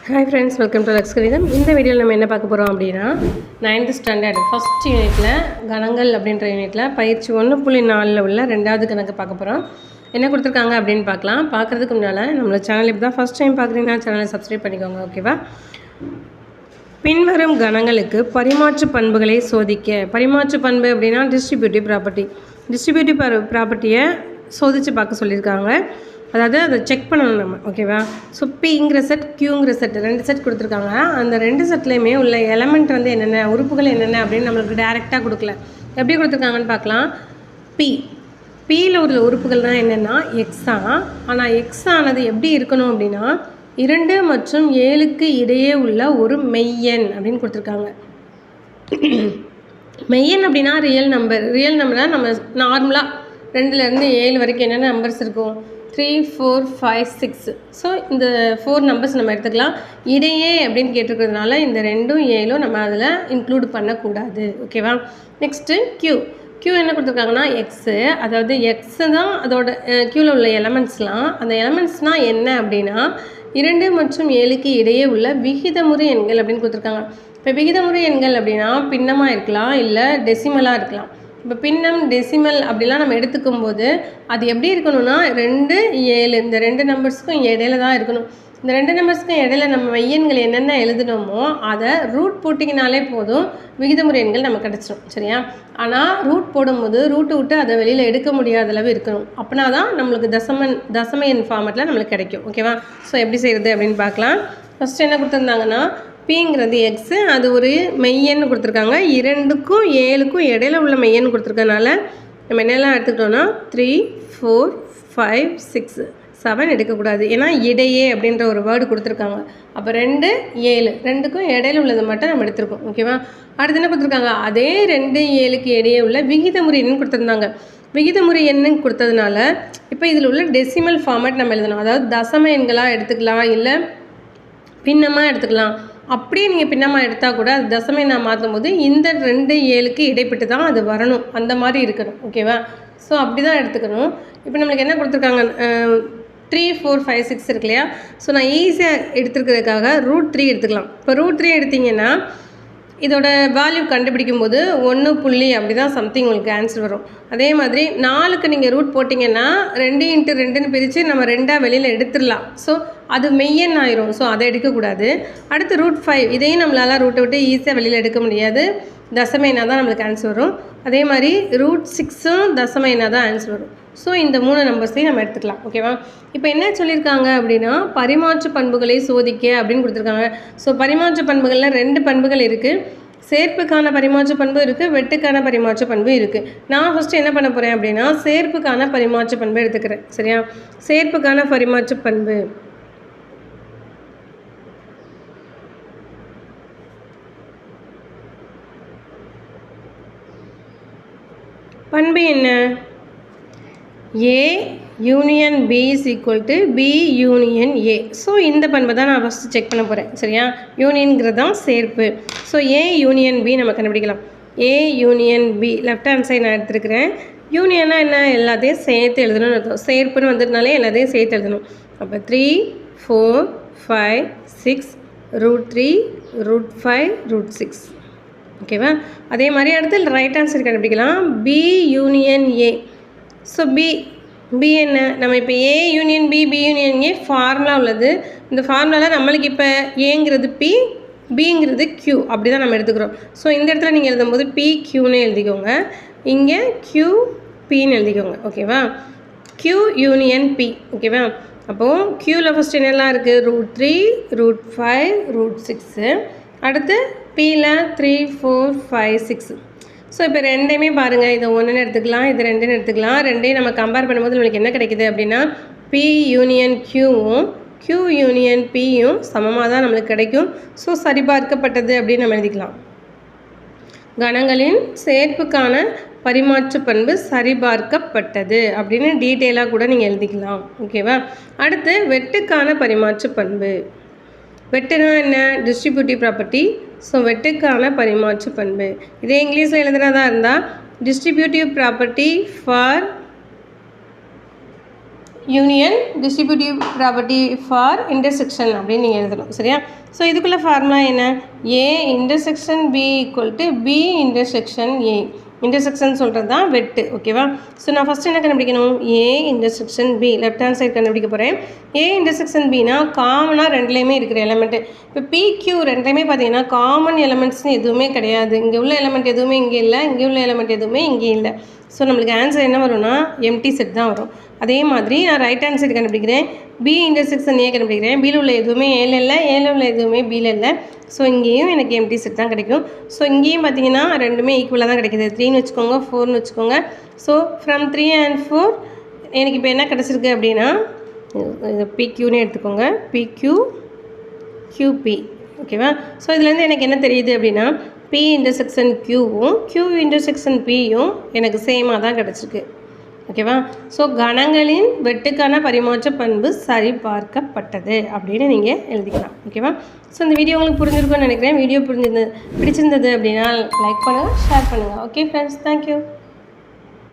Hi friends, welcome to Lux Granitham. இந்த வீடியோவில் நம்ம என்ன பார்க்க போகிறோம் அப்படின்னா 9th ஸ்டாண்டர்ட் ஃபர்ஸ்ட் யூனிட்டில் கணங்கள் அப்படின்ற யூனிட்டில் பயிற்சி 1.4 உள்ள ரெண்டாவது கணக்கு பார்க்க போகிறோம். என்ன கொடுத்துருக்காங்க அப்படின்னு பார்க்கலாம். பார்க்குறதுக்கு முன்னால் நம்மளோட சேனல் இப்போ தான் ஃபஸ்ட் டைம் பார்க்குறீங்கன்னா சேனலை சப்ஸ்கிரைப் பண்ணிக்கோங்க, ஓகேவா? பின்வரும் கணங்களுக்கு பரிமாற்று பண்புகளை சோதிக்க. பரிமாற்று பண்பு அப்படின்னா டிஸ்ட்ரிபியூட்டிவ் ப்ராப்பர்ட்டியை சோதித்து பார்க்க சொல்லியிருக்காங்க. அதாவது அதை செக் பண்ணணும் நம்ம, ஓகேவா? ஸோ பிங்கிற செட் கியூங்கிற செட் 2 செட் கொடுத்துருக்காங்க. அந்த 2 செட்லேயுமே உள்ள எலமெண்ட் வந்து என்னென்ன, உறுப்புகள் என்னென்ன அப்படின்னு நம்மளுக்கு டேரெக்டாக கொடுக்கல. எப்படி கொடுத்துருக்காங்கன்னு பார்க்கலாம். பியில் உள்ள உறுப்புகள் தான் என்னென்னா எக்ஸா. ஆனால் எக்ஸ் ஆனது எப்படி இருக்கணும் அப்படின்னா 2 மற்றும் 7க்கு இடையே உள்ள ஒரு மெய்யெண் அப்படின்னு கொடுத்துருக்காங்க. மெய்யெண் அப்படின்னா ரியல் நம்பராக நம்ம நார்மலாக 2லேருந்து 7 வரைக்கும் என்னென்ன நம்பர்ஸ் இருக்கும், 3, 4, 5, 6. ஸோ இந்த 4 நம்பர்ஸ் நம்ம எடுத்துக்கலாம். இடையே அப்படின்னு கேட்டிருக்கிறதுனால இந்த 2ம் 7ம் நம்ம அதில் இன்க்ளூட் பண்ணக்கூடாது, ஓகேவா? நெக்ஸ்ட்டு கியூ என்ன கொடுத்துருக்காங்கன்னா எக்ஸு. அதாவது எக்ஸு தான் அதோட கியூவில் உள்ள எலமெண்ட்ஸ்லாம். அந்த எலமெண்ட்ஸ்னால் என்ன அப்படின்னா 2 மற்றும் 7க்கு இடையே உள்ள விகிதமுறு எண்கள் அப்படின்னு கொடுத்துருக்காங்க. இப்போ விகிதமுறு எண்கள் அப்படின்னா பின்னமாக இருக்கலாம், இல்லை டெசிமலாக இருக்கலாம். இப்போ பின்னம் டெசிமல் அப்படிலாம் நம்ம எடுத்துக்கும் போது அது எப்படி இருக்கணும்னா 2, 7 இந்த 2 நம்பர்ஸ்க்கும் இடையில தான் இருக்கணும். இந்த 2 நம்பர்ஸ்க்கும் இடையில நம்ம மையன்கள் என்னென்ன எழுதணுமோ அதை ரூட் போட்டிங்கனாலே போதும், விகிதமுறை எண்கள் நமக்கு கிடச்சிடும், சரியா? ஆனால் ரூட் போடும்போது ரூட்டு விட்டு அதை வெளியில் எடுக்க முடியாத அளவு இருக்கணும். அப்படின்னா தான் நம்மளுக்கு தசம எண் ஃபார்மெட்டில் நம்மளுக்கு கிடைக்கும், ஓகேவா? ஸோ எப்படி செய்கிறது அப்படின்னு பார்க்கலாம். ஃபஸ்ட்டு என்ன கொடுத்துருந்தாங்கன்னா பிங்கிறது எக்ஸு, அது ஒரு மெய்யன்னு கொடுத்துருக்காங்க. 2க்கும் 7க்கும் இடையில உள்ள மெய்யன்னு கொடுத்துருக்கனால நம்ம என்னெல்லாம் எடுத்துக்கிட்டோன்னா 3, 4, 5, 6, 7 எடுக்கக்கூடாது. ஏன்னா இடையே அப்படின்ற ஒரு வேர்டு கொடுத்துருக்காங்க. அப்போ 2, 7 2க்கும் இடையில உள்ளது மட்டும் நம்ம எடுத்துருக்கோம், ஓகேவா? அடுத்து என்ன கொடுத்துருக்காங்க, அதே 2, 7க்கு இடையே உள்ள விகிதமுறை எண்ணு கொடுத்துருந்தாங்க. விகிதமுறை எண்ணு கொடுத்ததுனால இப்போ இதில் உள்ள டெசிமல் ஃபார்மேட் நம்ம எழுதணும். அதாவது தசம எண்களாக எடுத்துக்கலாம், இல்லை பின்னமாக எடுத்துக்கலாம். அப்படியே நீங்கள் பின்னமாக எடுத்தால் கூட அது தசமை நான் மாற்றும் போது இந்த 2, 7க்கு இடைப்பட்டு தான் அது வரணும், அந்த மாதிரி இருக்கணும், ஓகேவா? ஸோ அப்படி தான் எடுத்துக்கணும். இப்போ நம்மளுக்கு என்ன கொடுத்துருக்காங்க, 3, 4, 5, 6 இருக்கு இல்லையா? ஸோ நான் ஈஸியாக எடுத்துருக்கிறதுக்காக √3 எடுத்துக்கலாம். இப்போ √3 எடுத்திங்கன்னா இதோட வேல்யூ கண்டுபிடிக்கும் போது 1 புள்ளி அப்படி தான் சம்திங் உங்களுக்கு ஆன்சர் வரும். அதே மாதிரி 4க்கு நீங்கள் ரூட் போட்டிங்கன்னா 2 × 2ன்னு பிரித்து நம்ம 2ஆக வெளியில் எடுத்துடலாம். ஸோ அது மெய்யன் ஆயிரும். ஸோ அதை எடுக்கக்கூடாது. அடுத்து √5 இதையும் நம்மளால் ரூட்டை விட்டு ஈஸியாக வெளியில் எடுக்க முடியாது, தசமைனா தான் நம்மளுக்கு ஆன்சர் வரும். அதே மாதிரி √6ம் தசமைனா தான் ஆன்சர் வரும். ஸோ இந்த 3 நம்பர்ஸையும் நம்ம எடுத்துக்கலாம், ஓகேவா? இப்போ என்ன சொல்லியிருக்காங்க அப்படின்னா பரிமாற்று பண்புகளை சோதிக்க அப்படின்னு கொடுத்துருக்காங்க. ஸோ பரிமாற்று பண்புகளில் 2 பண்புகள் இருக்குது. சேர்ப்புக்கான பரிமாற்று பண்பு இருக்குது, வெட்டுக்கான பரிமாற்று பண்பு இருக்குது. நான் ஃபஸ்ட்டு என்ன பண்ண போகிறேன் அப்படின்னா சேர்ப்புக்கான பரிமாற்று பண்பு எடுத்துக்கிறேன், சரியா? சேர்ப்புக்கான பரிமாற்று பண்பு பண்பு என்ன, A union B is equal to B union A. So இந்த பண்பை தான் நான் ஃபஸ்ட்டு செக் பண்ண போகிறேன், சரியா? யூனியன்கிறது தான் சேர்ப்பு. ஸோ A யூனியன் B நம்ம கண்டுபிடிக்கலாம். A union B left hand side நான் எடுத்துருக்கிறேன். யூனியனாக என்ன, எல்லாத்தையும் சேர்த்து எழுதணும்னு அர்த்தம். சேர்ப்புன்னு வந்துட்டனாலே எல்லாத்தையும் சேர்த்து எழுதணும். அப்போ 3, 4, 5, 6, √3, √5, √6, ஓகேவா? அதே மாதிரி அடுத்து ரைட் ஹேண்ட் சைடு கண்டுபிடிக்கலாம். B union A. So B என்ன, நம்ம இப்போ A union B, B union A formula உள்ளது. இந்த ஃபார்முலாவில் நம்மளுக்கு இப்போ ஏங்கிறது P, Bங்கிறது Q, அப்படி தான் நம்ம எடுத்துக்கிறோம். ஸோ இந்த இடத்துல நீங்கள் எழுதும்போது PQன்னு எழுதிக்கோங்க, இங்கே QPன்னு எழுதிக்கோங்க, ஓகேவா? Q யூனியன் P, ஓகேவா? அப்போது Qவில் ஃபஸ்ட் என்னெல்லாம் இருக்குது, √3, √5, √6. அடுத்து Pயில் 3, 4, 5, 6. ஸோ இப்போ 2யுமே பாருங்கள், இதை 1ன்னு எடுத்துக்கலாம், இது 2ன்னு எடுத்துக்கலாம். 2யும் நம்ம கம்பேர் பண்ணும்போது நம்மளுக்கு என்ன கிடைக்குது அப்படின்னா P யூனியன் Qவும் Q யூனியன் Pயும் சமமாக தான் நம்மளுக்கு கிடைக்கும். ஸோ சரிபார்க்கப்பட்டது அப்படின்னு நம்ம எழுதிக்கலாம். கணங்களின் சேர்ப்புக்கான பரிமாற்று பண்பு சரிபார்க்கப்பட்டது அப்படின்னு டீட்டெயிலாக கூட நீங்கள் எழுதிக்கலாம், ஓகேவா? அடுத்து வெட்டுக்கான பரிமாற்று பண்பு. வெட்டுனா என்ன, டிஸ்ட்ரிபியூட்டிவ் ப்ராப்பர்ட்டி. ஸோ வெட்டுக்கான பரிமாற்று பண்பு இதே இங்கிலீஷில் எழுதுனதா இருந்தால் distributive property for union distributive property for intersection அப்படின்னு நீங்கள் எழுதணும் சரியா. ஸோ இதுக்குள்ள ஃபார்முலா என்ன, A intersection B equal to B intersection A. Intersection சொல்கிறது தான் வெட்டு ஓகேவா. ஸோ நான் ஃபஸ்ட்டு என்ன கண்டுபிடிக்கணும், A intersection B left hand side கண்டுபிடிக்க போகிறேன். ஏ இன்டர்செக்ஷன் பினா காமனாக ரெண்டுலேயுமே இருக்கிற எலமெண்ட்டு. இப்போ பிக்யூ ரெண்டுலேயுமே பார்த்தீங்கன்னா காமன் எலமெண்ட்ஸ்னு எதுவுமே கிடையாது. இங்கே உள்ள எலமெண்ட் எதுவுமே இங்கே இல்லை, இங்கே உள்ள எலமெண்ட் எதுவுமே இங்கே இல்லை. ஸோ நம்மளுக்கு ஆன்சர் என்ன வரும்னா எம்டி செட் தான் வரும். அதே மாதிரி நான் ரைட் ஹேண்ட் சைடு கண்டுபிடிக்கிறேன், பி இன்டர்செக்ஷன் ஏ கண்டுபிடிக்கிறேன். பியில் உள்ள எதுவுமே ஏல இல்லை, ஏல உள்ள எதுவுமே பியில் இல்லை. ஸோ இங்கேயும் எனக்கு எம்டி செட் தான் கிடைக்கும். ஸோ இங்கேயும் பார்த்தீங்கன்னா ரெண்டுமே ஈக்குவலாக தான் கிடைக்கிது. 3ன்னு வச்சுக்கோங்க, 4ன்னு வச்சுக்கோங்க. ஸோ ஃப்ரம் 3 and 4 எனக்கு இப்போ என்ன கிடச்சிருக்கு அப்படின்னா இது பிக்யூன்னு எடுத்துக்கோங்க, பிக்யூ கியூபி ஓகேவா. ஸோ இதுலேருந்து எனக்கு என்ன தெரியுது அப்படின்னா பி இன்டர்செக்ஷன் கியூவும் கியூ இன்டர்செக்ஷன் பியும் எனக்கு சேமாக தான் கிடச்சிருக்கு ஓகேவா. ஸோ கணங்களின் வெட்டுக்கான பரிமாற்ற பண்பு சரிபார்க்கப்பட்டது அப்படின்னு நீங்கள் எழுதிக்கலாம் ஓகேவா. ஸோ இந்த வீடியோ உங்களுக்கு புரிஞ்சிருக்கும்னு நினைக்கிறேன். வீடியோ பிடிச்சிருந்தது அப்படின்னா லைக் பண்ணுங்கள், ஷேர் பண்ணுங்கள். Okay friends, thank you.